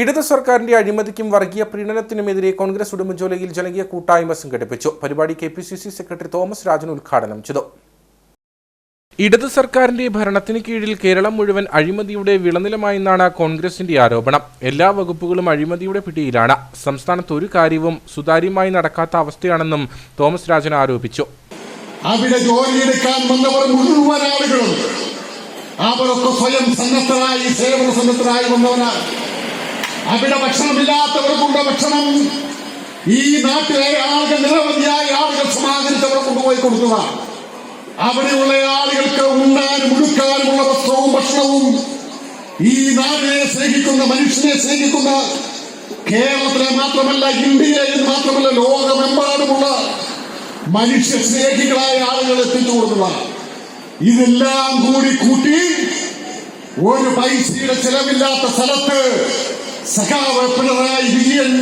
ഇടത് സർക്കാരിന്റെ അഴിമതിക്കും വർഗീയ പ്രീണനത്തിനുമെതിരെ കോൺഗ്രസ് ഉടുമ്പൻചോലയിൽ ജനകീയ കൂട്ടായ്മ സംഘടിപ്പിച്ചു. പരിപാടി കെപിസിസി സെക്രട്ടറി തോമസ് രാജൻ ഉദ്ഘാടനം ചെയ്തു. ഇടത് സർക്കാരിന്റെ ഭരണത്തിന് കീഴിൽ കേരളം മുഴുവൻ അഴിമതിയുടെ വിളനിലമായെന്നാണ് കോൺഗ്രസിന്റെ ആരോപണം. എല്ലാ വകുപ്പുകളും അഴിമതിയുടെ പിടിയിലാണ്. സംസ്ഥാനത്ത് ഒരു കാര്യവും സുതാര്യമായി നടക്കാത്ത അവസ്ഥയാണെന്നും തോമസ് രാജൻ ആരോപിച്ചു. അവിടെ ജോലിയെടുക്കാൻ വന്നവർ മുഴുവൻ ആളുകളും അവരൊക്കെ സ്വയം സന്നദ്ധരായി സേവന സന്നദ്ധരായി വന്നവരാണ്. അവിടെ ഭക്ഷണമില്ലാത്തവർക്കുള്ള ഭക്ഷണം ഈ നാട്ടിലെ ആളുകൾ നിരവധിയായ ആളുകൾ സമാഹരിച്ചവർ കൊണ്ടുപോയി കൊടുക്കുക. അവിടെയുള്ള ആളുകൾക്ക് ഉണ്ണാനും ഉടുക്കാനുമുള്ള വസ്ത്രവും ഭക്ഷണവും ഈ നാടിനെ സ്നേഹിക്കുന്ന മനുഷ്യനെ സ്നേഹിക്കുന്ന കേരളത്തിലെ മാത്രമല്ല ഇന്ത്യയിൽ മാത്രമല്ല ലോകമെമ്പാടുമുള്ള മനുഷ്യ സ്നേഹികളായ ആളുകൾ എത്തിച്ചു കൊടുക്കുക. ഇതെല്ലാം കൂടി കൂട്ടി ഒരു പൈസയുടെ ചെലവില്ലാത്ത സ്ഥലത്ത് സഖാവ് പിണറായി വിജയൻ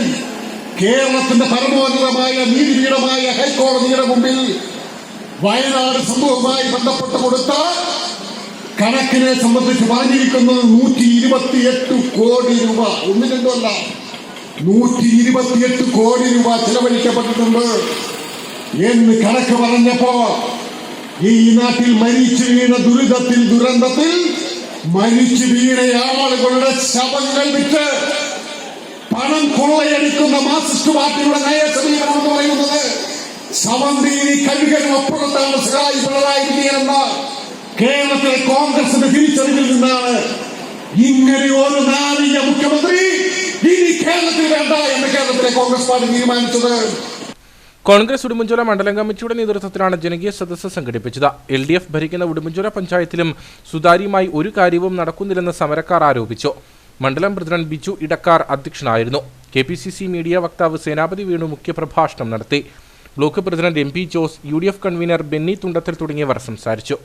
കേരളത്തിന്റെ പരമോന്നതമായ നീതിപീഠമായ ഹൈക്കോടതിയുടെ മുമ്പിൽ വയനാട് സംഭവവുമായി ബന്ധപ്പെട്ട് കൊടുത്ത കണക്കിനെ സംബന്ധിച്ച് പറഞ്ഞിരിക്കുന്നത് 128 കോടി രൂപ. ഒന്നും രണ്ടുമല്ല, 128 കോടി രൂപ ചെലവഴിക്കപ്പെട്ടിട്ടുണ്ട് എന്ന് കണക്ക് പറഞ്ഞപ്പോ ഈ നാട്ടിൽ മരിച്ചു വീണ ദുരന്തത്തിൽ മരിച്ചു വീണ ആളുകളുടെ ശവങ്ങൾ വിറ്റ് പണം കൊള്ളയടിക്കുന്ന മാർക്സിസ്റ്റ് പാർട്ടിയുടെ നയ സമീപനം എന്ന് പറയുന്നത് ശവന്തീനി കഴുകനും അപ്പുറത്താണ് സഹായി പിണറായി വിജയൻ എന്ന കേരളത്തിലെ കോൺഗ്രസിന്റെ തിരിച്ചറിവിൽ നിന്നാണ് ഇങ്ങനെ ഒരു നാരീയ മുഖ്യമന്ത്രി ഇനി കേരളത്തിൽ വേണ്ട എന്ന് കേരളത്തിലെ കോൺഗ്രസ് പാർട്ടി തീരുമാനിച്ചത്. കോൺഗ്രസ് ഉടുമ്പൻചോല മണ്ഡലം കമ്മിറ്റിയുടെ നേതൃത്വത്തിലാണ് ജനകീയ സദസ്സ് സംഘടിപ്പിച്ചത്. LDF ഭരിക്കുന്ന ഉടുമ്പൻചോല പഞ്ചായത്തിലും സുതാര്യമായി ഒരു കാര്യവും നടക്കുന്നില്ലെന്ന് സമരക്കാർ ആരോപിച്ചു. മണ്ഡലം പ്രസിഡന്റ് ബിജു ഇടക്കാർ അധ്യക്ഷനായിരുന്നു. KPCC മീഡിയ വക്താവ് സേനാപതി വേണു മുഖ്യപ്രഭാഷണം നടത്തി. Block president MP Jose, UDF convener Benny Thundathil തുടങ്ങിയവർ സംസാരിച്ചു.